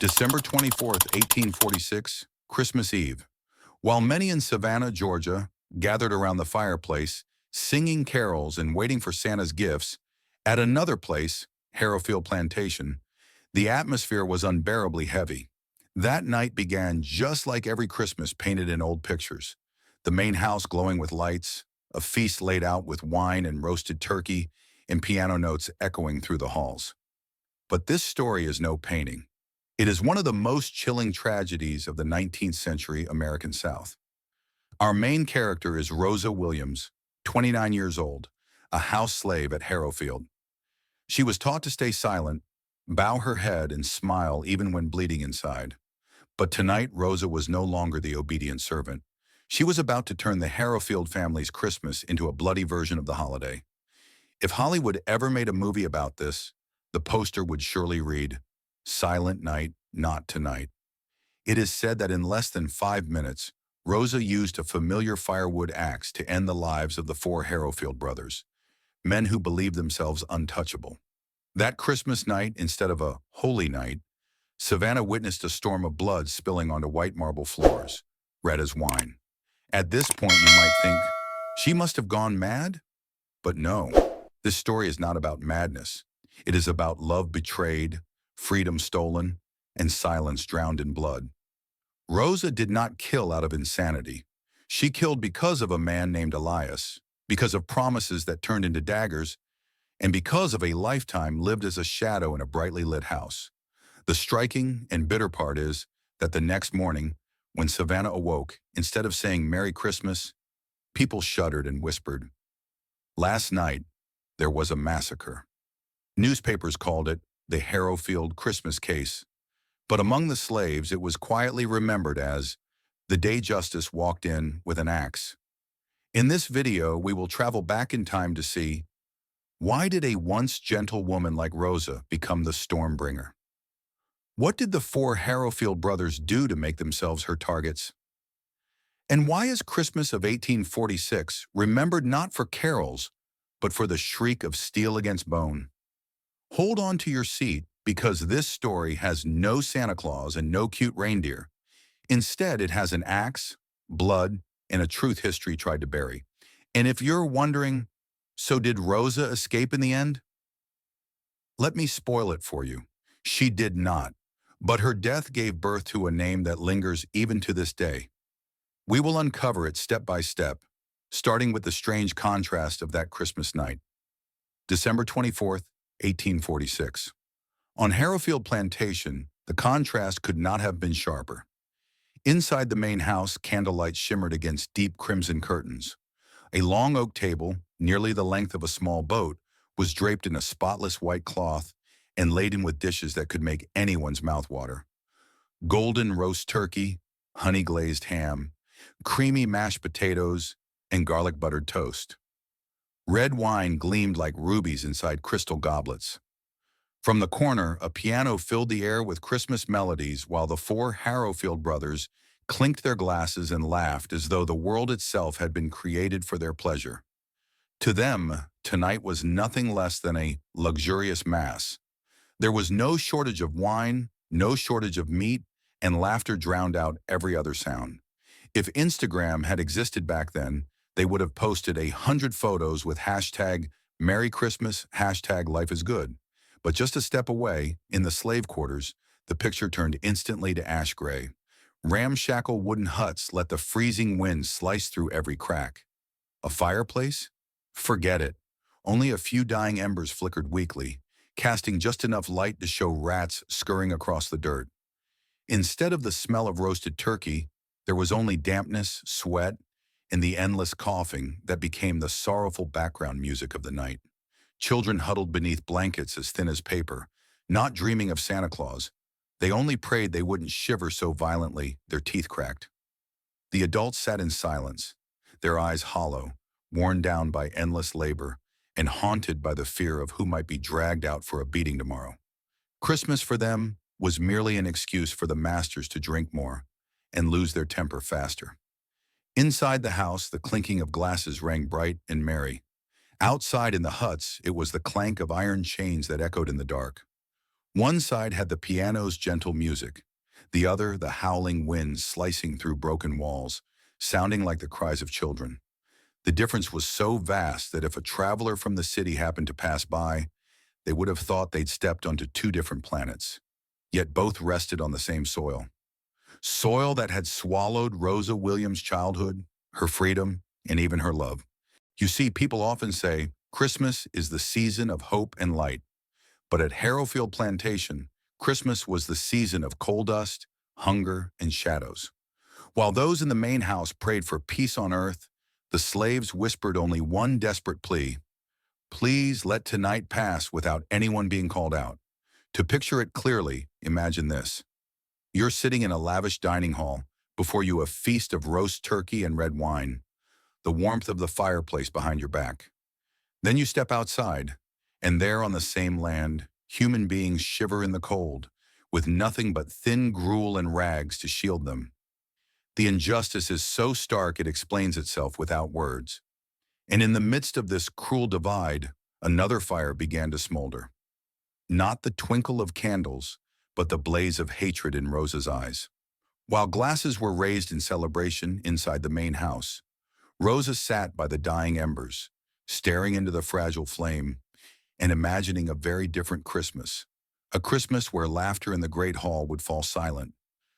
December 24th, 1846, Christmas Eve. While many in Savannah, Georgia, gathered around the fireplace, singing carols and waiting for Santa's gifts, at another place, Harrowfield Plantation, the atmosphere was unbearably heavy. That night began just like every Christmas painted in old pictures. The main house glowing with lights, a feast laid out with wine and roasted turkey, and piano notes echoing through the halls. But this story is no painting. It is one of the most chilling tragedies of the 19th century American South. Our main character is Rosa Williams, 29 years old, a house slave at Harrowfield. She was taught to stay silent, bow her head, and smile even when bleeding inside. But tonight, Rosa was no longer the obedient servant. She was about to turn the Harrowfield family's Christmas into a bloody version of the holiday. If Hollywood ever made a movie about this, the poster would surely read, "Silent Night, Not Tonight." It is said that in less than 5 minutes, Rosa used a familiar firewood axe to end the lives of the four Harrowfield brothers, men who believed themselves untouchable. That Christmas night, instead of a holy night, Savannah witnessed a storm of blood spilling onto white marble floors, red as wine. At this point, you might think, she must have gone mad? But no, this story is not about madness. It is about love betrayed, freedom stolen, and silence drowned in blood. Rosa did not kill out of insanity. She killed because of a man named Elias, because of promises that turned into daggers, and because of a lifetime lived as a shadow in a brightly lit house. The striking and bitter part is that the next morning, when Savannah awoke, instead of saying Merry Christmas, people shuddered and whispered, "Last night, there was a massacre." Newspapers called it the Harrowfield Christmas case, but among the slaves it was quietly remembered as the day justice walked in with an axe. In this video, we will travel back in time to see, why did a once gentle woman like Rosa become the stormbringer? What did the four Harrowfield brothers do to make themselves her targets? And why is Christmas of 1846 remembered not for carols, but for the shriek of steel against bone? Hold on to your seat, because this story has no Santa Claus and no cute reindeer. Instead, it has an axe, blood, and a truth history tried to bury. And if you're wondering, so did Rosa escape in the end? Let me spoil it for you. She did not, but her death gave birth to a name that lingers even to this day. We will uncover it step by step, starting with the strange contrast of that Christmas night. December 24th, 1846. On Harrowfield Plantation, the contrast could not have been sharper. Inside the main house, candlelight shimmered against deep crimson curtains. A long oak table, nearly the length of a small boat, was draped in a spotless white cloth and laden with dishes that could make anyone's mouth water. Golden roast turkey, honey-glazed ham, creamy mashed potatoes, and garlic-buttered toast. Red wine gleamed like rubies inside crystal goblets. From the corner, a piano filled the air with Christmas melodies while the four Harrowfield brothers clinked their glasses and laughed as though the world itself had been created for their pleasure. To them, tonight was nothing less than a luxurious mass. There was no shortage of wine, no shortage of meat, and laughter drowned out every other sound. If Instagram had existed back then, they would have posted 100 photos with hashtag Merry Christmas, hashtag Life is Good. But just a step away, in the slave quarters, the picture turned instantly to ash gray. Ramshackle wooden huts let the freezing wind slice through every crack. A fireplace? Forget it. Only a few dying embers flickered weakly, casting just enough light to show rats scurrying across the dirt. Instead of the smell of roasted turkey, there was only dampness, sweat, and the endless coughing that became the sorrowful background music of the night. Children huddled beneath blankets as thin as paper, not dreaming of Santa Claus. They only prayed they wouldn't shiver so violently their teeth cracked. The adults sat in silence, their eyes hollow, worn down by endless labor, and haunted by the fear of who might be dragged out for a beating tomorrow. Christmas for them was merely an excuse for the masters to drink more and lose their temper faster. Inside the house, the clinking of glasses rang bright and merry. Outside in the huts, it was the clank of iron chains that echoed in the dark. One side had the piano's gentle music, the other the howling winds slicing through broken walls, sounding like the cries of children. The difference was so vast that if a traveler from the city happened to pass by, they would have thought they'd stepped onto two different planets. Yet both rested on the same soil. Soil that had swallowed Rosa Williams' childhood, her freedom, and even her love. You see, people often say Christmas is the season of hope and light. But at Harrowfield Plantation, Christmas was the season of coal dust, hunger, and shadows. While those in the main house prayed for peace on earth, the slaves whispered only one desperate plea: please let tonight pass without anyone being called out. To picture it clearly, imagine this. You're sitting in a lavish dining hall, before you a feast of roast turkey and red wine, the warmth of the fireplace behind your back. Then you step outside, and there on the same land, human beings shiver in the cold, with nothing but thin gruel and rags to shield them. The injustice is so stark it explains itself without words. And in the midst of this cruel divide, another fire began to smolder. Not the twinkle of candles, but the blaze of hatred in Rosa's eyes. While glasses were raised in celebration inside the main house, Rosa sat by the dying embers, staring into the fragile flame and imagining a very different Christmas. A Christmas where laughter in the great hall would fall silent.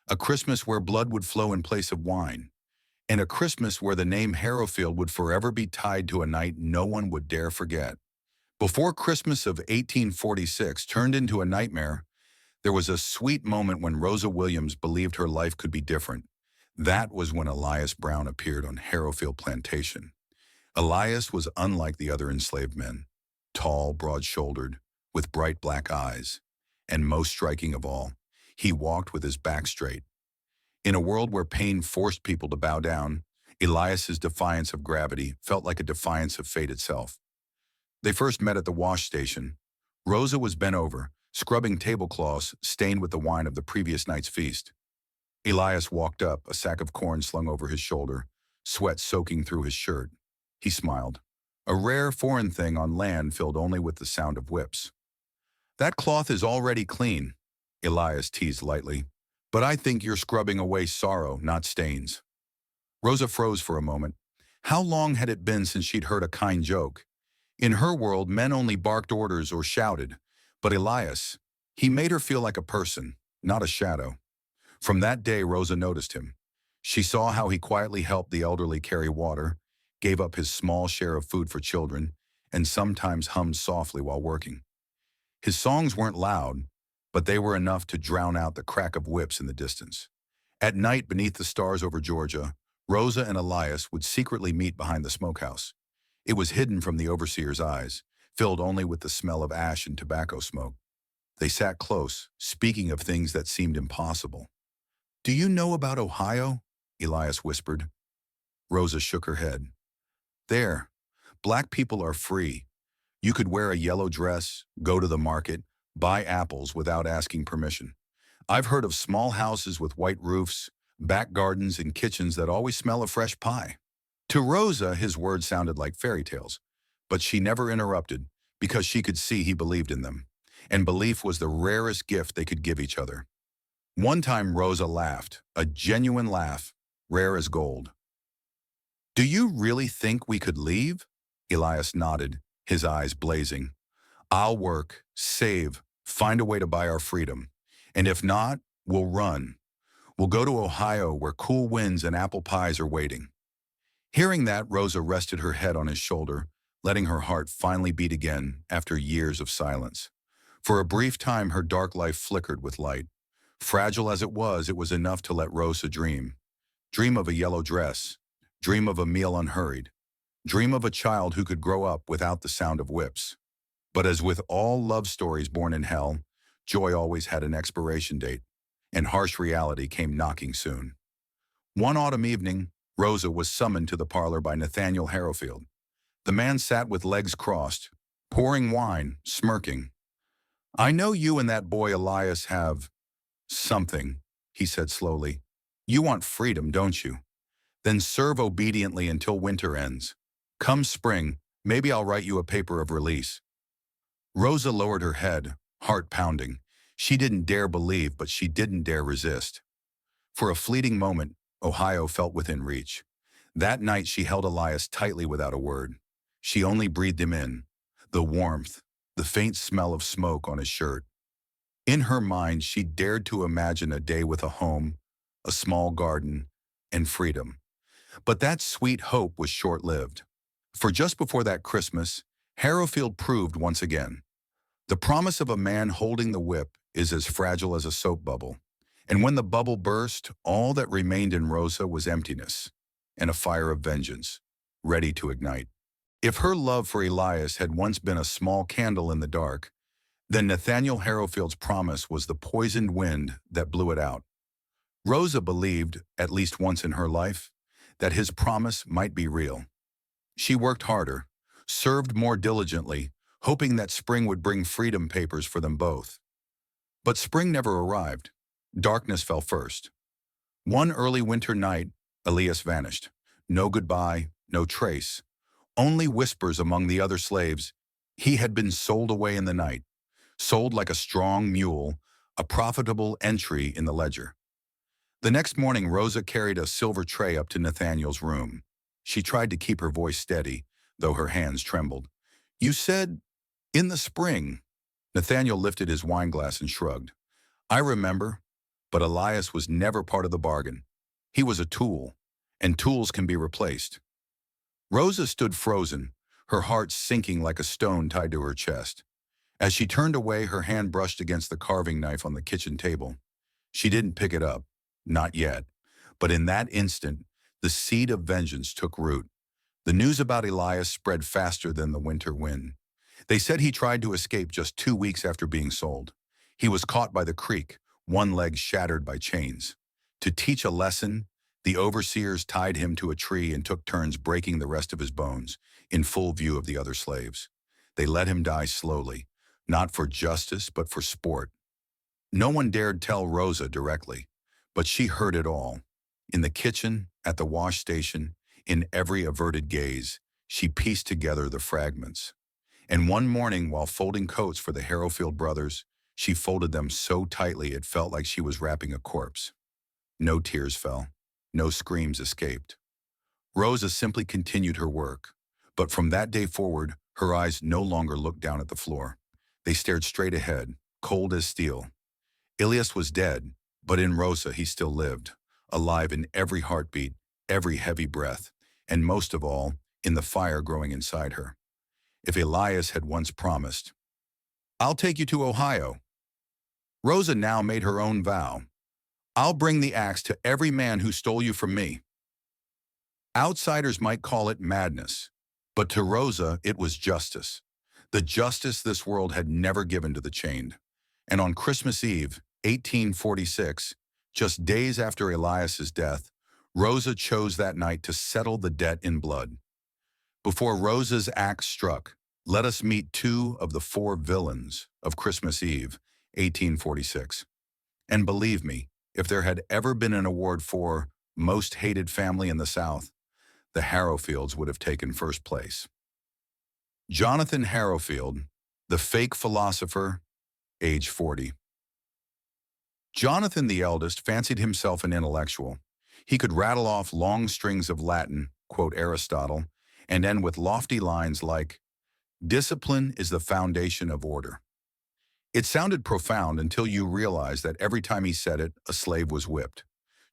A Christmas where blood would flow in place of wine. And a Christmas where the name Harrowfield would forever be tied to a night no one would dare forget. Before Christmas of 1846 turned into a nightmare, there was a sweet moment when Rosa Williams believed her life could be different. That was when Elias Brown appeared on Harrowfield Plantation. Elias was unlike the other enslaved men. Tall, broad-shouldered, with bright black eyes. And most striking of all, he walked with his back straight. In a world where pain forced people to bow down, Elias's defiance of gravity felt like a defiance of fate itself. They first met at the wash station. Rosa was bent over, scrubbing tablecloths stained with the wine of the previous night's feast. Elias walked up, a sack of corn slung over his shoulder, sweat soaking through his shirt. He smiled. A rare foreign thing on land filled only with the sound of whips. That cloth is already clean, Elias teased lightly. But I think you're scrubbing away sorrow, not stains. Rosa froze for a moment. How long had it been since she'd heard a kind joke? In her world, men only barked orders or shouted. But Elias, he made her feel like a person, not a shadow. From that day, Rosa noticed him. She saw how he quietly helped the elderly carry water, gave up his small share of food for children, and sometimes hummed softly while working. His songs weren't loud, but they were enough to drown out the crack of whips in the distance. At night, beneath the stars over Georgia, Rosa and Elias would secretly meet behind the smokehouse. It was hidden from the overseer's eyes, filled only with the smell of ash and tobacco smoke. They sat close, speaking of things that seemed impossible. "Do you know about Ohio?" Elias whispered. Rosa shook her head. "There, black people are free. You could wear a yellow dress, go to the market, buy apples without asking permission. I've heard of small houses with white roofs, back gardens, and kitchens that always smell of fresh pie." To Rosa, his words sounded like fairy tales, but she never interrupted because she could see he believed in them, and belief was the rarest gift they could give each other. One time Rosa laughed, a genuine laugh, rare as gold. "Do you really think we could leave?" Elias nodded, his eyes blazing. "I'll work, save, find a way to buy our freedom. And if not, we'll run. We'll go to Ohio where cool winds and apple pies are waiting." Hearing that, Rosa rested her head on his shoulder, letting her heart finally beat again after years of silence. For a brief time, her dark life flickered with light. Fragile as it was enough to let Rosa dream. Dream of a yellow dress. Dream of a meal unhurried. Dream of a child who could grow up without the sound of whips. But as with all love stories born in hell, joy always had an expiration date, and harsh reality came knocking soon. One autumn evening, Rosa was summoned to the parlor by Nathaniel Harrowfield. The man sat with legs crossed, pouring wine, smirking. "I know you and that boy Elias have something," he said slowly. "You want freedom, don't you? Then serve obediently until winter ends. Come spring, maybe I'll write you a paper of release." Rosa lowered her head, heart pounding. She didn't dare believe, but she didn't dare resist. For a fleeting moment, Ohio felt within reach. That night she held Elias tightly without a word. She only breathed him in, the warmth, the faint smell of smoke on his shirt. In her mind, she dared to imagine a day with a home, a small garden, and freedom. But that sweet hope was short-lived. For just before that Christmas, Harrowfield proved once again, the promise of a man holding the whip is as fragile as a soap bubble. And when the bubble burst, all that remained in Rosa was emptiness and a fire of vengeance, ready to ignite. If her love for Elias had once been a small candle in the dark, then Nathaniel Harrowfield's promise was the poisoned wind that blew it out. Rosa believed, at least once in her life, that his promise might be real. She worked harder, served more diligently, hoping that spring would bring freedom papers for them both. But spring never arrived. Darkness fell first. One early winter night, Elias vanished. No goodbye, no trace. Only whispers among the other slaves. He had been sold away in the night, sold like a strong mule, a profitable entry in the ledger. The next morning, Rosa carried a silver tray up to Nathaniel's room. She tried to keep her voice steady, though her hands trembled. "You said, in the spring." Nathaniel lifted his wineglass and shrugged. "I remember, but Elias was never part of the bargain. He was a tool, and tools can be replaced." Rosa stood frozen, her heart sinking like a stone tied to her chest. As she turned away, her hand brushed against the carving knife on the kitchen table. She didn't pick it up, not yet. But in that instant, the seed of vengeance took root. The news about Elias spread faster than the winter wind. They said he tried to escape just 2 weeks after being sold. He was caught by the creek, one leg shattered by chains. To teach a lesson, the overseers tied him to a tree and took turns breaking the rest of his bones, in full view of the other slaves. They let him die slowly, not for justice, but for sport. No one dared tell Rosa directly, but she heard it all. In the kitchen, at the wash station, in every averted gaze, she pieced together the fragments. And one morning, while folding coats for the Harrowfield brothers, she folded them so tightly it felt like she was wrapping a corpse. No tears fell. No screams escaped. Rosa simply continued her work. But from that day forward, her eyes no longer looked down at the floor. They stared straight ahead, cold as steel. Elias was dead, but in Rosa he still lived, alive in every heartbeat, every heavy breath, and most of all, in the fire growing inside her. If Elias had once promised, "I'll take you to Ohio," Rosa now made her own vow. "I'll bring the axe to every man who stole you from me." Outsiders might call it madness, but to Rosa it was justice. The justice this world had never given to the chained. And on Christmas Eve, 1846, just days after Elias's death, Rosa chose that night to settle the debt in blood. Before Rosa's axe struck, let us meet two of the four villains of Christmas Eve, 1846. And believe me, if there had ever been an award for most hated family in the South, the Harrowfields would have taken first place. Jonathan Harrowfield, the fake philosopher, age 40. Jonathan, the eldest, fancied himself an intellectual. He could rattle off long strings of Latin, quote Aristotle, and end with lofty lines like, "Discipline is the foundation of order." It sounded profound until you realized that every time he said it, a slave was whipped.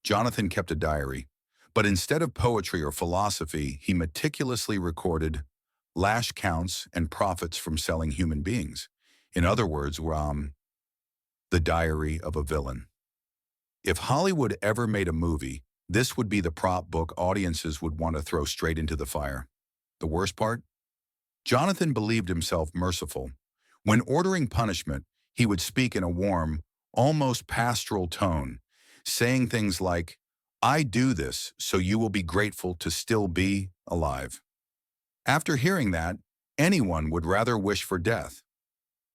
Jonathan kept a diary, but instead of poetry or philosophy, he meticulously recorded lash counts and profits from selling human beings. In other words, the diary of a villain. If Hollywood ever made a movie, this would be the prop book audiences would want to throw straight into the fire. The worst part? Jonathan believed himself merciful. When ordering punishment, he would speak in a warm, almost pastoral tone, saying things like, "I do this so you will be grateful to still be alive." After hearing that, anyone would rather wish for death.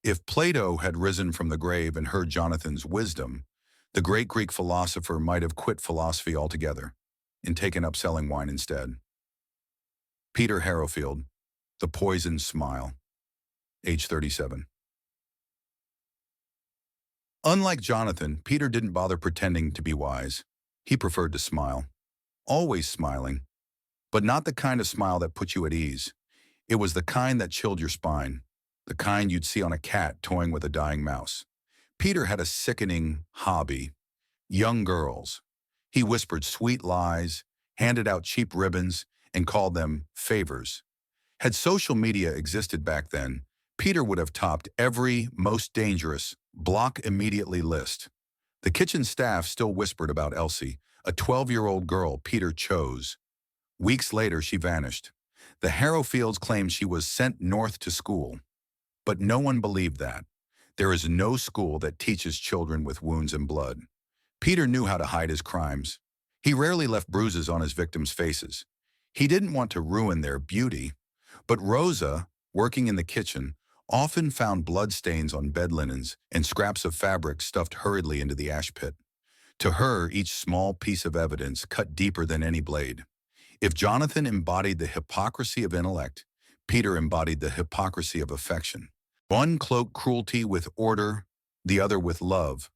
If Plato had risen from the grave and heard Jonathan's wisdom, the great Greek philosopher might have quit philosophy altogether and taken up selling wine instead. Peter Harrowfield, The Poisoned Smile, age 37. Unlike Jonathan, Peter didn't bother pretending to be wise. He preferred to smile, always smiling, but not the kind of smile that put you at ease. It was the kind that chilled your spine, the kind you'd see on a cat toying with a dying mouse. Peter had a sickening hobby: young girls. He whispered sweet lies, handed out cheap ribbons, and called them favors. Had social media existed back then, Peter would have topped every most dangerous block immediately list. The kitchen staff still whispered about Elsie, a 12-year-old girl Peter chose. Weeks later, she vanished. The Harrowfields claimed she was sent north to school. But no one believed that. There is no school that teaches children with wounds and blood. Peter knew how to hide his crimes. He rarely left bruises on his victims' faces. He didn't want to ruin their beauty. But Rosa, working in the kitchen, often found bloodstains on bed linens and scraps of fabric stuffed hurriedly into the ash pit. To her, each small piece of evidence cut deeper than any blade. If Jonathan embodied the hypocrisy of intellect, Peter embodied the hypocrisy of affection. One cloaked cruelty with order, the other with love,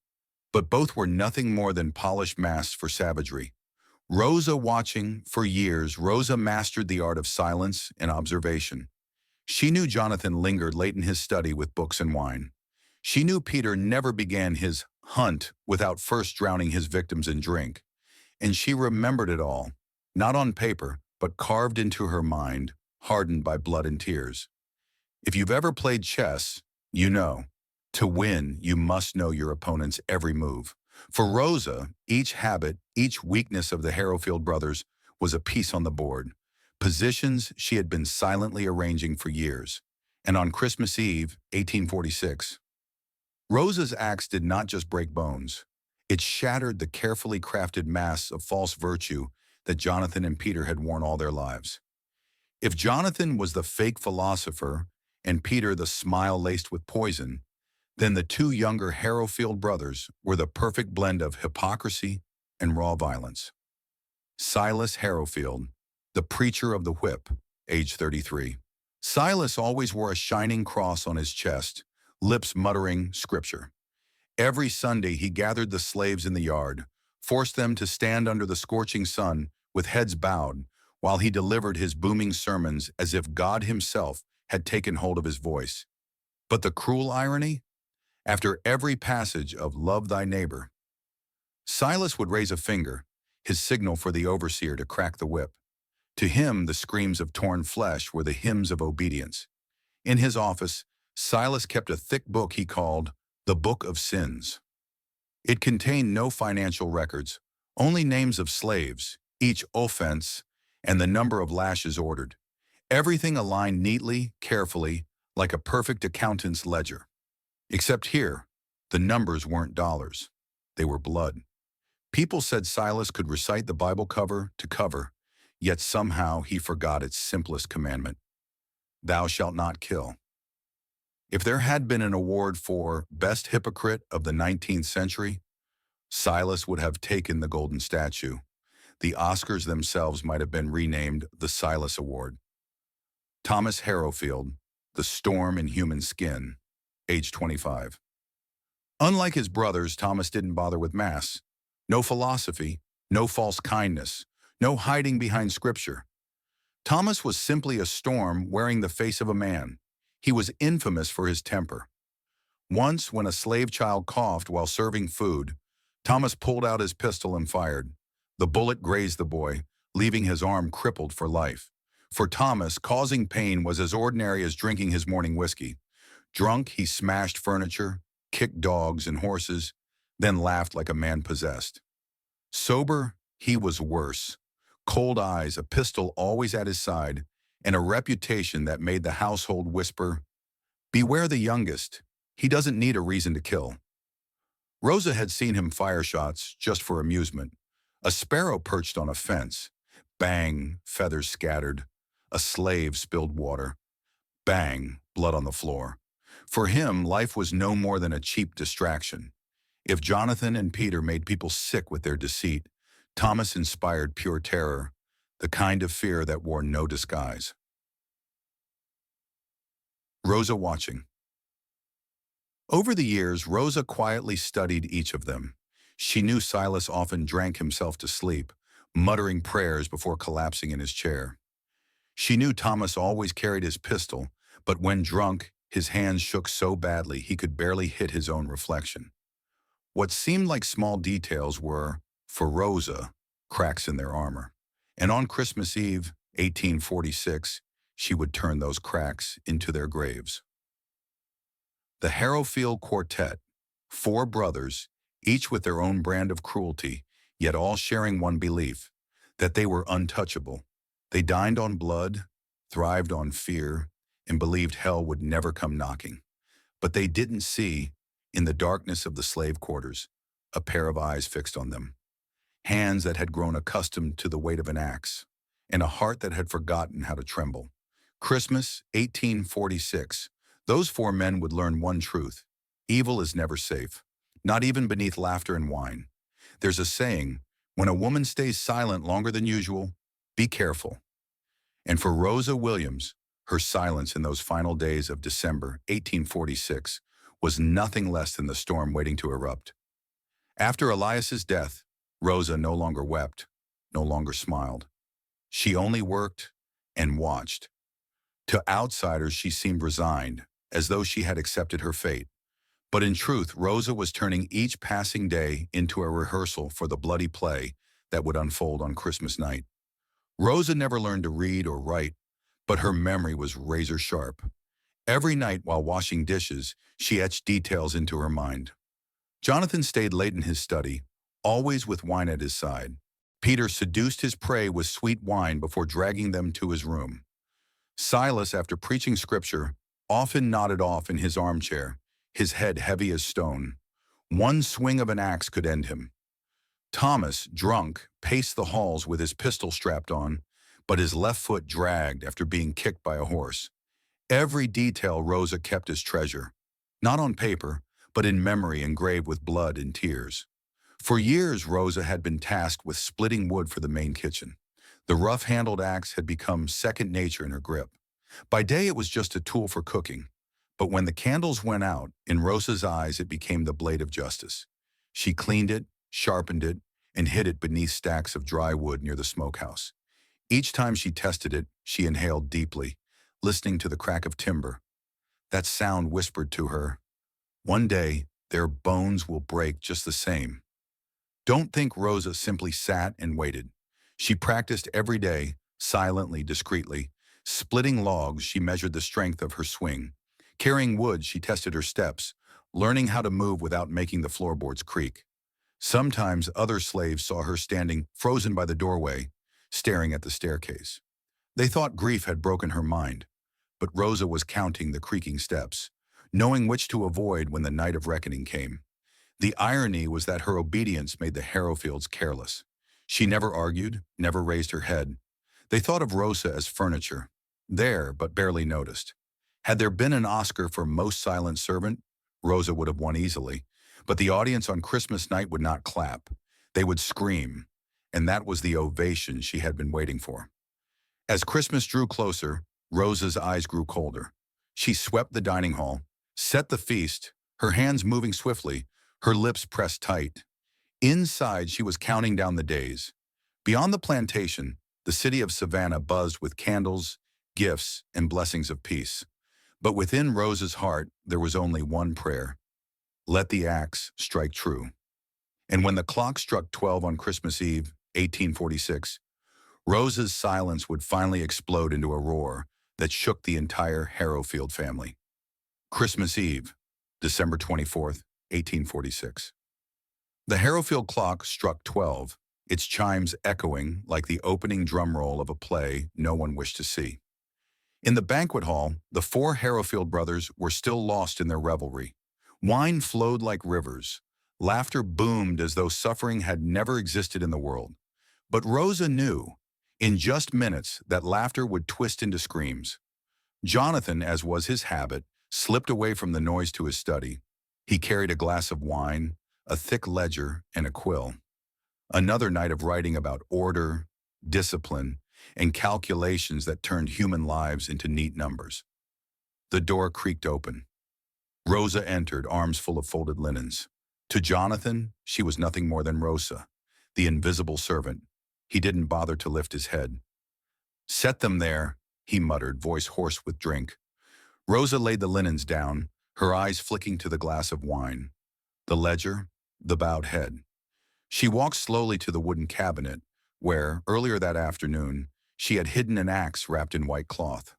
but both were nothing more than polished masks for savagery. Rosa watching, for years, Rosa mastered the art of silence and observation. She knew Jonathan lingered late in his study with books and wine. She knew Peter never began his hunt without first drowning his victims in drink. And she remembered it all, not on paper, but carved into her mind, hardened by blood and tears. If you've ever played chess, you know. To win, you must know your opponent's every move. For Rosa, each habit, each weakness of the Harrowfield brothers was a piece on the board, positions she had been silently arranging for years. And on Christmas Eve, 1846, Rosa's axe did not just break bones. It shattered the carefully crafted masks of false virtue that Jonathan and Peter had worn all their lives. If Jonathan was the fake philosopher and Peter the smile laced with poison, then the two younger Harrowfield brothers were the perfect blend of hypocrisy and raw violence. Silas Harrowfield, the preacher of the whip, age 33. Silas always wore a shining cross on his chest, lips muttering scripture. Every Sunday he gathered the slaves in the yard, forced them to stand under the scorching sun with heads bowed, while he delivered his booming sermons as if God himself had taken hold of his voice. But the cruel irony? After every passage of "Love thy neighbor," Silas would raise a finger, his signal for the overseer to crack the whip. To him, the screams of torn flesh were the hymns of obedience. In his office, Silas kept a thick book he called the Book of Sins. It contained no financial records, only names of slaves, each offense, and the number of lashes ordered. Everything aligned neatly, carefully, like a perfect accountant's ledger. Except here, the numbers weren't dollars. They were blood. People said Silas could recite the Bible cover to cover, yet somehow he forgot its simplest commandment: thou shalt not kill. If there had been an award for Best Hypocrite of the 19th century, Silas would have taken the golden statue. The Oscars themselves might have been renamed the Silas Award. Thomas Harrowfield, the storm in human skin, age 25. Unlike his brothers, Thomas didn't bother with masks. No philosophy, no false kindness, no hiding behind scripture. Thomas was simply a storm wearing the face of a man. He was infamous for his temper. Once, when a slave child coughed while serving food, Thomas pulled out his pistol and fired. The bullet grazed the boy, leaving his arm crippled for life. For Thomas, causing pain was as ordinary as drinking his morning whiskey. Drunk, he smashed furniture, kicked dogs and horses, then laughed like a man possessed. Sober, he was worse. Cold eyes, a pistol always at his side, and a reputation that made the household whisper, "Beware the youngest. He doesn't need a reason to kill." Rosa had seen him fire shots just for amusement. A sparrow perched on a fence. Bang, feathers scattered. A slave spilled water. Bang, blood on the floor. For him, life was no more than a cheap distraction. If Jonathan and Peter made people sick with their deceit, Thomas inspired pure terror, the kind of fear that wore no disguise. Rosa watching. Over the years, Rosa quietly studied each of them. She knew Silas often drank himself to sleep, muttering prayers before collapsing in his chair. She knew Thomas always carried his pistol, but when drunk, his hands shook so badly he could barely hit his own reflection. What seemed like small details were, for Rosa, cracks in their armor. And on Christmas Eve, 1846, she would turn those cracks into their graves. The Harrowfield Quartet, four brothers, each with their own brand of cruelty, yet all sharing one belief, that they were untouchable. They dined on blood, thrived on fear, and believed hell would never come knocking. But they didn't see, in the darkness of the slave quarters, a pair of eyes fixed on them, hands that had grown accustomed to the weight of an axe, and a heart that had forgotten how to tremble. Christmas, 1846. Those four men would learn one truth. Evil is never safe, not even beneath laughter and wine. There's a saying, when a woman stays silent longer than usual, be careful. And for Rosa Williams, her silence in those final days of December 1846 was nothing less than the storm waiting to erupt. After Elias's death, Rosa no longer wept, no longer smiled. She only worked and watched. To outsiders, she seemed resigned, as though she had accepted her fate. But in truth, Rosa was turning each passing day into a rehearsal for the bloody play that would unfold on Christmas night. Rosa never learned to read or write, but her memory was razor sharp. Every night while washing dishes, she etched details into her mind. Jonathan stayed late in his study, always with wine at his side. Peter seduced his prey with sweet wine before dragging them to his room. Silas, after preaching scripture, often nodded off in his armchair, his head heavy as stone. One swing of an axe could end him. Thomas, drunk, paced the halls with his pistol strapped on, but his left foot dragged after being kicked by a horse. Every detail Rosa kept as treasure, not on paper, but in memory engraved with blood and tears. For years, Rosa had been tasked with splitting wood for the main kitchen. The rough-handled axe had become second nature in her grip. By day, it was just a tool for cooking, but when the candles went out, in Rosa's eyes, it became the blade of justice. She cleaned it, sharpened it, and hid it beneath stacks of dry wood near the smokehouse. Each time she tested it, she inhaled deeply, listening to the crack of timber. That sound whispered to her, "One day, their bones will break just the same." Don't think Rosa simply sat and waited. She practiced every day, silently, discreetly. Splitting logs, she measured the strength of her swing. Carrying wood, she tested her steps, learning how to move without making the floorboards creak. Sometimes other slaves saw her standing, frozen by the doorway, staring at the staircase. They thought grief had broken her mind, but Rosa was counting the creaking steps, knowing which to avoid when the night of reckoning came. The irony was that her obedience made the Harrowfields careless. She never argued, never raised her head. They thought of Rosa as furniture, there but barely noticed. Had there been an Oscar for Most Silent Servant, Rosa would have won easily, but the audience on Christmas night would not clap. They would scream, and that was the ovation she had been waiting for. As Christmas drew closer, Rosa's eyes grew colder. She swept the dining hall, set the feast, her hands moving swiftly, her lips pressed tight. Inside, she was counting down the days. Beyond the plantation, the city of Savannah buzzed with candles, gifts, and blessings of peace. But within Rosa's heart, there was only one prayer. Let the axe strike true. And when the clock struck 12 on Christmas Eve, 1846, Rosa's silence would finally explode into a roar that shook the entire Harrowfield family. Christmas Eve, December 24th, 1846. The Harrowfield clock struck 12, its chimes echoing like the opening drum roll of a play no one wished to see. In the banquet hall, the four Harrowfield brothers were still lost in their revelry. Wine flowed like rivers. Laughter boomed as though suffering had never existed in the world. But Rosa knew, in just minutes, that laughter would twist into screams. Jonathan, as was his habit, slipped away from the noise to his study. He carried a glass of wine, a thick ledger, and a quill. Another night of writing about order, discipline, and calculations that turned human lives into neat numbers. The door creaked open. Rosa entered, arms full of folded linens. To Jonathan, she was nothing more than Rosa, the invisible servant. He didn't bother to lift his head. "Set them there," he muttered, voice hoarse with drink. Rosa laid the linens down, her eyes flicking to the glass of wine. The ledger, the bowed head. She walked slowly to the wooden cabinet, where, earlier that afternoon, she had hidden an axe wrapped in white cloth.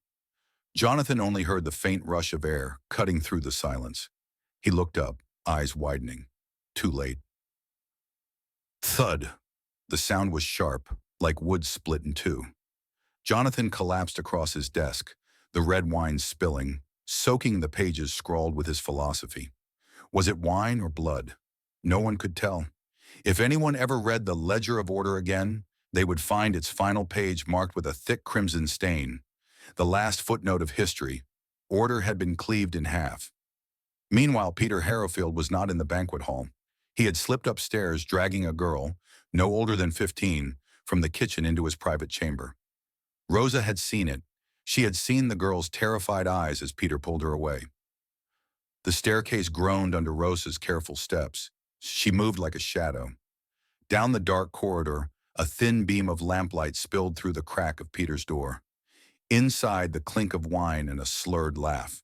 Jonathan only heard the faint rush of air cutting through the silence. He looked up, eyes widening. Too late. Thud. The sound was sharp, like wood split in two. Jonathan collapsed across his desk, the red wine spilling, soaking the pages scrawled with his philosophy. Was it wine or blood? No one could tell. If anyone ever read the Ledger of Order again, they would find its final page marked with a thick crimson stain. The last footnote of history. Order had been cleaved in half. Meanwhile, Peter Harrowfield was not in the banquet hall. He had slipped upstairs, dragging a girl, no older than 15, from the kitchen into his private chamber. Rosa had seen it. She had seen the girl's terrified eyes as Peter pulled her away. The staircase groaned under Rosa's careful steps. She moved like a shadow. Down the dark corridor, a thin beam of lamplight spilled through the crack of Peter's door. Inside, the clink of wine and a slurred laugh.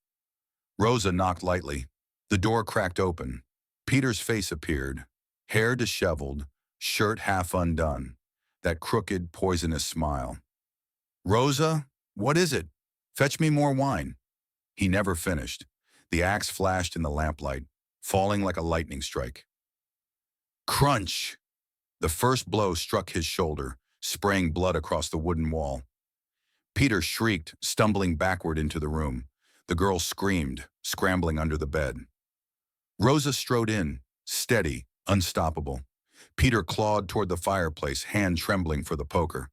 Rosa knocked lightly. The door cracked open. Peter's face appeared, hair disheveled, shirt half undone, that crooked, poisonous smile. "Rosa, what is it? Fetch me more wine." He never finished. The axe flashed in the lamplight, falling like a lightning strike. Crunch! The first blow struck his shoulder, spraying blood across the wooden wall. Peter shrieked, stumbling backward into the room. The girl screamed, scrambling under the bed. Rosa strode in, steady, unstoppable. Peter clawed toward the fireplace, hand trembling for the poker.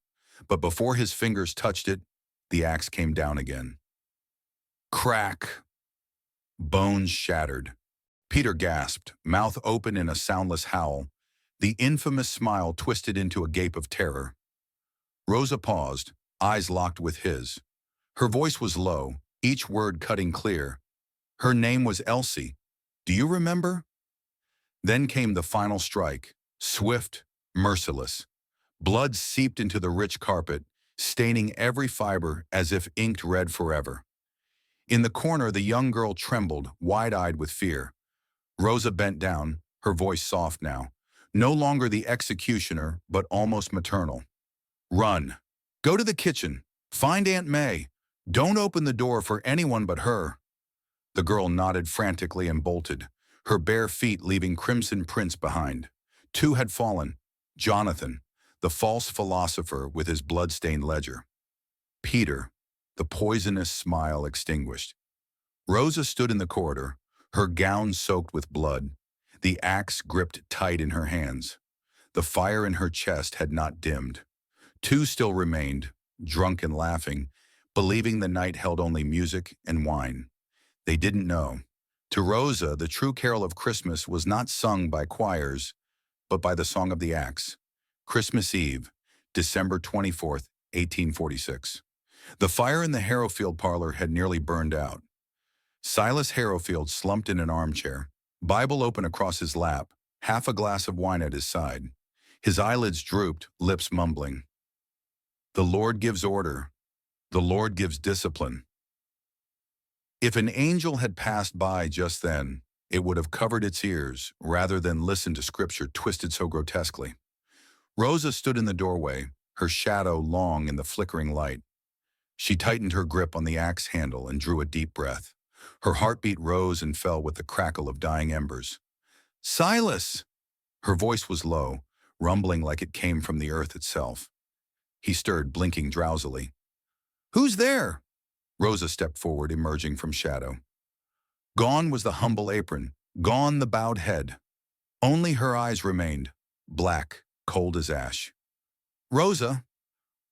But before his fingers touched it, the axe came down again. Crack! Bones shattered. Peter gasped, mouth open in a soundless howl. The infamous smile twisted into a gape of terror. Rosa paused, eyes locked with his. Her voice was low, each word cutting clear. Her name was Elsie. Do you remember? Then came the final strike, swift, merciless. Blood seeped into the rich carpet, staining every fiber as if inked red forever. In the corner, the young girl trembled, wide-eyed with fear. Rosa bent down, her voice soft now. No longer the executioner, but almost maternal. Run. Go to the kitchen. Find Aunt May. Don't open the door for anyone but her. The girl nodded frantically and bolted, her bare feet leaving crimson prints behind. Two had fallen. Jonathan, the false philosopher with his blood-stained ledger. Peter, the poisonous smile extinguished. Rosa stood in the corridor, her gown soaked with blood, the axe gripped tight in her hands. The fire in her chest had not dimmed. Two still remained, drunk and laughing, believing the night held only music and wine. They didn't know. To Rosa, the true carol of Christmas was not sung by choirs, but by the song of the axe. Christmas Eve, December 24th, 1846. The fire in the Harrowfield parlor had nearly burned out. Silas Harrowfield slumped in an armchair, Bible open across his lap, half a glass of wine at his side. His eyelids drooped, lips mumbling. The Lord gives order. The Lord gives discipline. If an angel had passed by just then, it would have covered its ears rather than listen to scripture twisted so grotesquely. Rosa stood in the doorway, her shadow long in the flickering light. She tightened her grip on the axe handle and drew a deep breath. Her heartbeat rose and fell with the crackle of dying embers. "Silas!" Her voice was low, rumbling like it came from the earth itself. He stirred, blinking drowsily. "Who's there?" Rosa stepped forward, emerging from shadow. Gone was the humble apron, gone the bowed head. Only her eyes remained, black, cold as ash. "Rosa,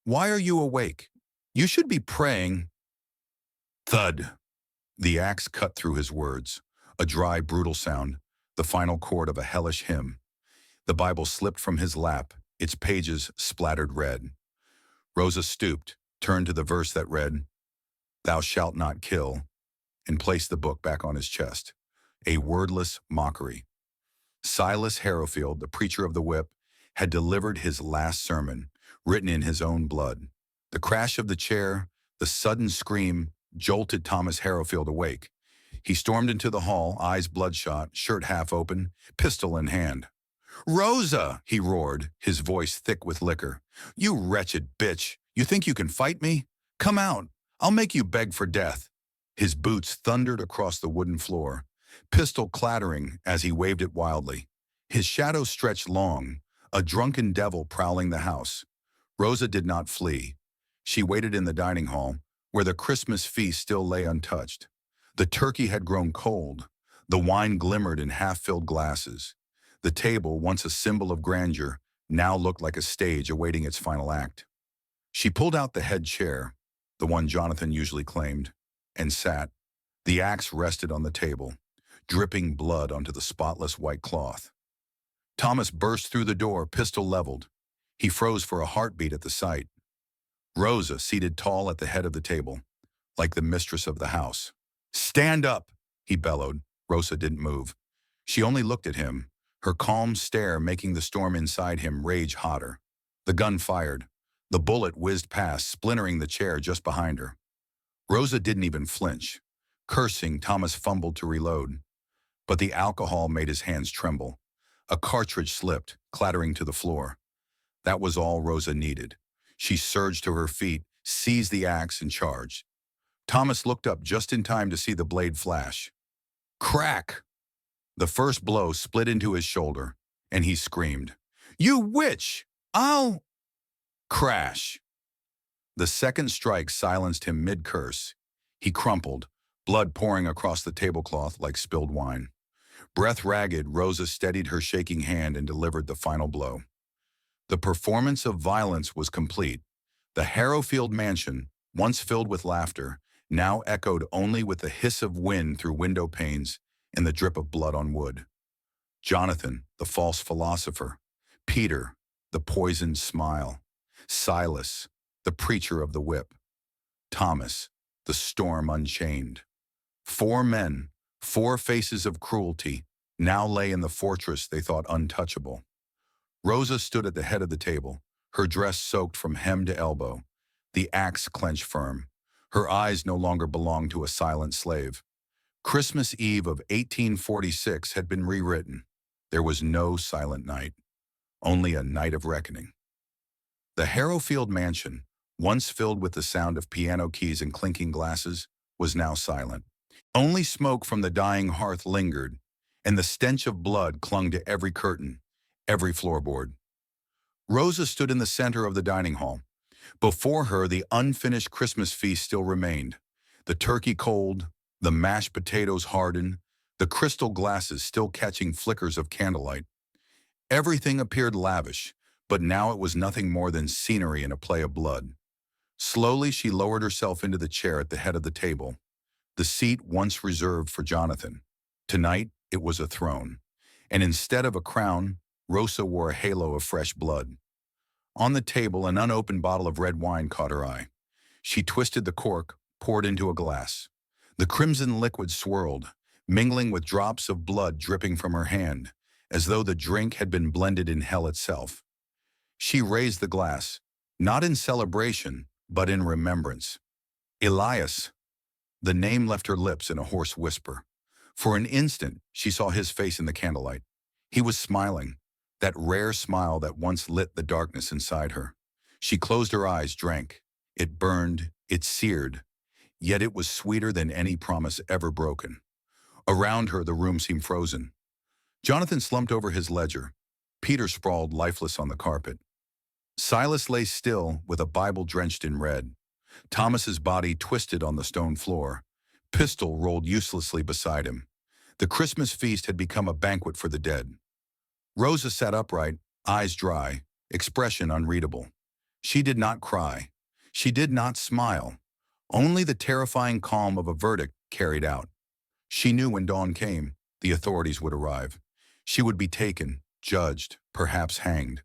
why are you awake? You should be praying." Thud. The axe cut through his words, a dry, brutal sound, the final chord of a hellish hymn. The Bible slipped from his lap, its pages splattered red. Rosa stooped, turned to the verse that read, "Thou shalt not kill," and placed the book back on his chest. a wordless mockery. Silas Harrowfield, the preacher of the whip, had delivered his last sermon, written in his own blood. The crash of the chair, the sudden scream, jolted Thomas Harrowfield awake. He stormed into the hall, eyes bloodshot, shirt half open, pistol in hand. "Rosa!" he roared, his voice thick with liquor. "You wretched bitch! You think you can fight me? Come out! I'll make you beg for death!" His boots thundered across the wooden floor, pistol clattering as he waved it wildly. His shadow stretched long, a drunken devil prowling the house. Rosa did not flee. She waited in the dining hall, where the Christmas feast still lay untouched. The turkey had grown cold. The wine glimmered in half-filled glasses. The table, once a symbol of grandeur, now looked like a stage awaiting its final act. She pulled out the head chair, the one Jonathan usually claimed, and sat. The axe rested on the table, dripping blood onto the spotless white cloth. Thomas burst through the door, pistol leveled. He froze for a heartbeat at the sight. Rosa, seated tall at the head of the table, like the mistress of the house. "Stand up!" he bellowed. Rosa didn't move. She only looked at him, her calm stare making the storm inside him rage hotter. The gun fired. The bullet whizzed past, splintering the chair just behind her. Rosa didn't even flinch. Cursing, Thomas fumbled to reload. But the alcohol made his hands tremble. A cartridge slipped, clattering to the floor. That was all Rosa needed. She surged to her feet, seized the axe, and charged. Thomas looked up just in time to see the blade flash. Crack! The first blow split into his shoulder, and he screamed, "You witch! I'll—" Crash! The second strike silenced him mid-curse. He crumpled, blood pouring across the tablecloth like spilled wine. Breath ragged, Rosa steadied her shaking hand and delivered the final blow. The performance of violence was complete. The Harrowfield mansion, once filled with laughter, now echoed only with the hiss of wind through window panes and the drip of blood on wood. Jonathan, the false philosopher. Peter, the poisoned smile. Silas, the preacher of the whip. Thomas, the storm unchained. 4 men, 4 faces of cruelty, now lay in the fortress they thought untouchable. Rosa stood at the head of the table, her dress soaked from hem to elbow, the axe clenched firm. Her eyes no longer belonged to a silent slave. Christmas Eve of 1846 had been rewritten. There was no silent night, only a night of reckoning. The Harrowfield mansion, once filled with the sound of piano keys and clinking glasses, was now silent. Only smoke from the dying hearth lingered, and the stench of blood clung to every curtain, every floorboard. Rosa stood in the center of the dining hall. Before her, the unfinished Christmas feast still remained. The turkey cold, the mashed potatoes hardened, the crystal glasses still catching flickers of candlelight. Everything appeared lavish, but now it was nothing more than scenery and a play of blood. Slowly, she lowered herself into the chair at the head of the table, the seat once reserved for Jonathan. Tonight, it was a throne, and instead of a crown, Rosa wore a halo of fresh blood. On the table, an unopened bottle of red wine caught her eye. She twisted the cork, poured into a glass. The crimson liquid swirled, mingling with drops of blood dripping from her hand, as though the drink had been blended in hell itself. She raised the glass, not in celebration, but in remembrance. Elias. The name left her lips in a hoarse whisper. For an instant, she saw his face in the candlelight. He was smiling, that rare smile that once lit the darkness inside her. She closed her eyes, drank. It burned, it seared, yet it was sweeter than any promise ever broken. Around her, the room seemed frozen. Jonathan slumped over his ledger. Peter sprawled lifeless on the carpet. Silas lay still with a Bible drenched in red. Thomas's body twisted on the stone floor. Pistol rolled uselessly beside him. The Christmas feast had become a banquet for the dead. Rosa sat upright, eyes dry, expression unreadable. She did not cry. She did not smile. Only the terrifying calm of a verdict carried out. She knew when dawn came, the authorities would arrive. She would be taken, judged, perhaps hanged.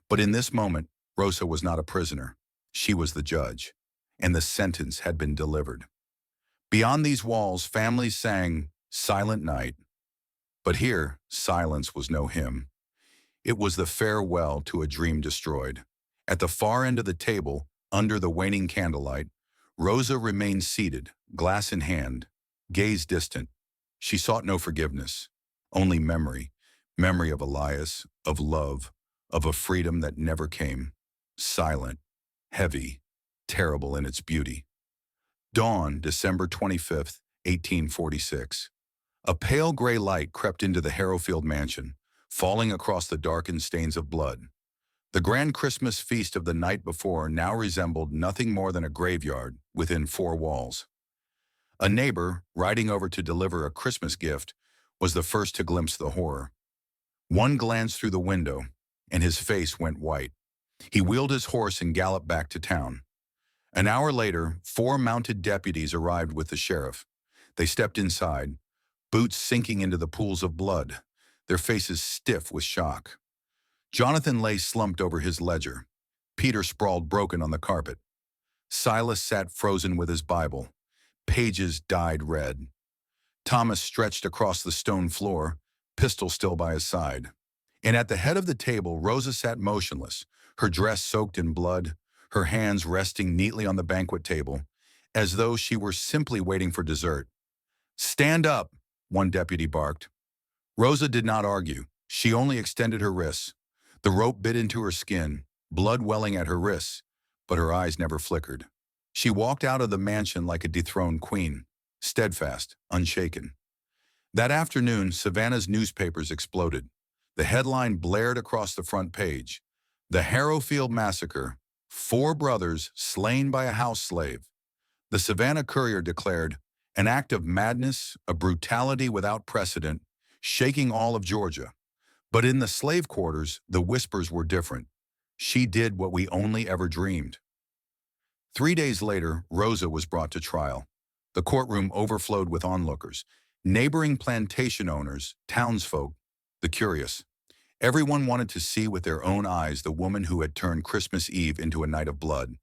But in this moment, Rosa was not a prisoner. She was the judge, and the sentence had been delivered. Beyond these walls, families sang Silent Night, But here, silence was no hymn. It was the farewell to a dream destroyed. At the far end of the table, under the waning candlelight, Rosa remained seated, glass in hand, gaze distant. She sought no forgiveness, only memory, memory of Elias, of love, of a freedom that never came, silent, heavy, terrible in its beauty. Dawn, December 25th, 1846. A pale gray light crept into the Harrowfield mansion, falling across the darkened stains of blood. The grand Christmas feast of the night before now resembled nothing more than a graveyard within four walls. A neighbor, riding over to deliver a Christmas gift, was the first to glimpse the horror. One glance through the window, and his face went white. He wheeled his horse and galloped back to town. An hour later, 4 mounted deputies arrived with the sheriff. They stepped inside, boots sinking into the pools of blood, their faces stiff with shock. Jonathan lay slumped over his ledger. Peter sprawled broken on the carpet. Silas sat frozen with his Bible. Pages dyed red. Thomas stretched across the stone floor, pistol still by his side. And at the head of the table, Rosa sat motionless, her dress soaked in blood, her hands resting neatly on the banquet table, as though she were simply waiting for dessert. "Stand up," one deputy barked. Rosa did not argue. She only extended her wrists. The rope bit into her skin, blood welling at her wrists, but her eyes never flickered. She walked out of the mansion like a dethroned queen, steadfast, unshaken. That afternoon, Savannah's newspapers exploded. The headline blared across the front page. "The Harrowfield Massacre. 4 brothers slain by a house slave." The Savannah Courier declared, "An act of madness, a brutality without precedent, shaking all of Georgia." But in the slave quarters, the whispers were different. "She did what we only ever dreamed." 3 days later, Rosa was brought to trial. The courtroom overflowed with onlookers, neighboring plantation owners, townsfolk, the curious. Everyone wanted to see with their own eyes the woman who had turned Christmas Eve into a night of blood.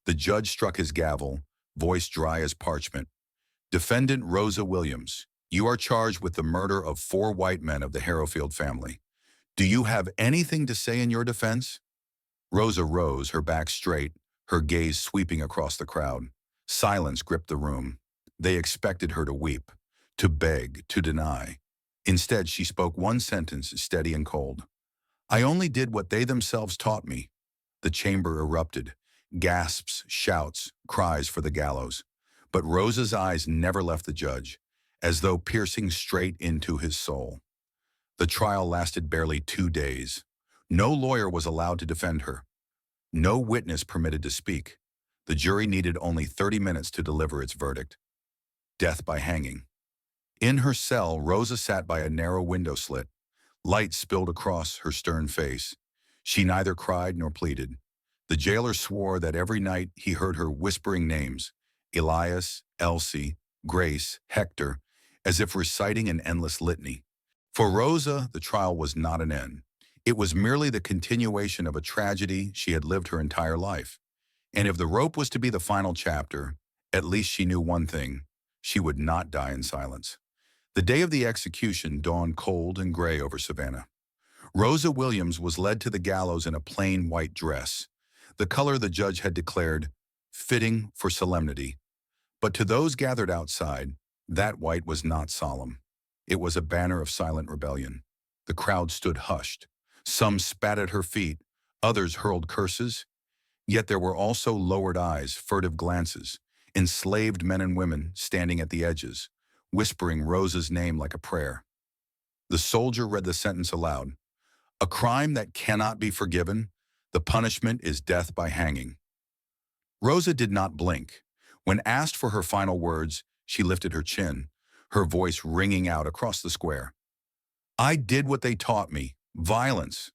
The judge struck his gavel, voice dry as parchment. "Defendant Rosa Williams, you are charged with the murder of 4 white men of the Harrowfield family. Do you have anything to say in your defense?" Rosa rose, her back straight, her gaze sweeping across the crowd. Silence gripped the room. They expected her to weep, to beg, to deny. Instead, she spoke one sentence, steady and cold. "I only did what they themselves taught me." The chamber erupted. Gasps, shouts, cries for the gallows. But Rosa's eyes never left the judge, as though piercing straight into his soul. The trial lasted barely 2 days. No lawyer was allowed to defend her. No witness permitted to speak. The jury needed only 30 minutes to deliver its verdict. Death by hanging. In her cell, Rosa sat by a narrow window slit. Light spilled across her stern face. She neither cried nor pleaded. The jailer swore that every night he heard her whispering names: Elias, Elsie, Grace, Hector, as if reciting an endless litany. For Rosa, the trial was not an end. It was merely the continuation of a tragedy she had lived her entire life. And if the rope was to be the final chapter, at least she knew one thing: she would not die in silence. The day of the execution dawned cold and gray over Savannah. Rosa Williams was led to the gallows in a plain white dress, the color the judge had declared fitting for solemnity. But to those gathered outside, that white was not solemn. It was a banner of silent rebellion. The crowd stood hushed. Some spat at her feet, others hurled curses. Yet there were also lowered eyes, furtive glances, enslaved men and women standing at the edges, whispering Rosa's name like a prayer. The soldier read the sentence aloud. "A crime that cannot be forgiven. The punishment is death by hanging." Rosa did not blink. When asked for her final words, she lifted her chin, her voice ringing out across the square. "I did what they taught me, violence.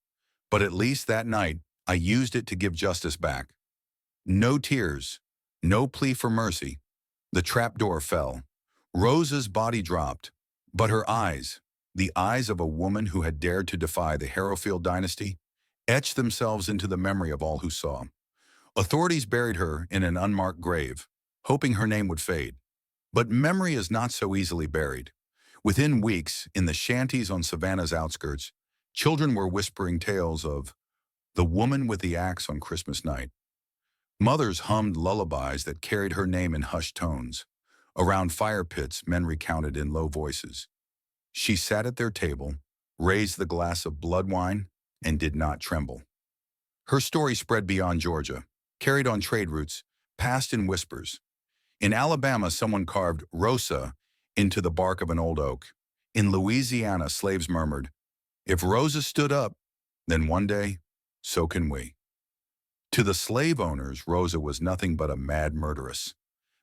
But at least that night, I used it to give justice back." No tears, no plea for mercy. The trapdoor fell. Rosa's body dropped, but her eyes, the eyes of a woman who had dared to defy the Harrowfield dynasty, etched themselves into the memory of all who saw. Authorities buried her in an unmarked grave, hoping her name would fade. But memory is not so easily buried. Within weeks, in the shanties on Savannah's outskirts, children were whispering tales of the woman with the axe on Christmas night. Mothers hummed lullabies that carried her name in hushed tones. Around fire pits, men recounted in low voices. She sat at their table, raised the glass of blood wine, and did not tremble. Her story spread beyond Georgia, carried on trade routes, passed in whispers. In Alabama, someone carved Rosa into the bark of an old oak. In Louisiana, slaves murmured, "If Rosa stood up, then one day, so can we." To the slave owners, Rosa was nothing but a mad murderess.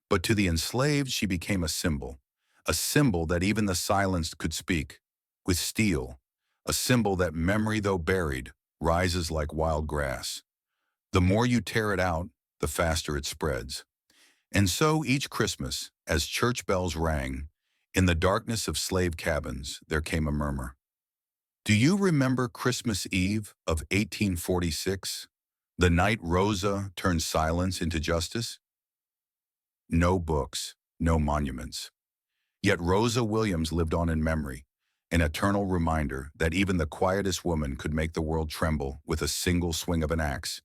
But to the enslaved, she became a symbol that even the silenced could speak, with steel, a symbol that memory, though buried, rises like wild grass. The more you tear it out, the faster it spreads. And so each Christmas, as church bells rang, in the darkness of slave cabins, there came a murmur. Do you remember Christmas Eve of 1846? The night Rosa turned silence into justice? No books, no monuments. Yet Rosa Williams lived on in memory, an eternal reminder that even the quietest woman could make the world tremble with a single swing of an axe.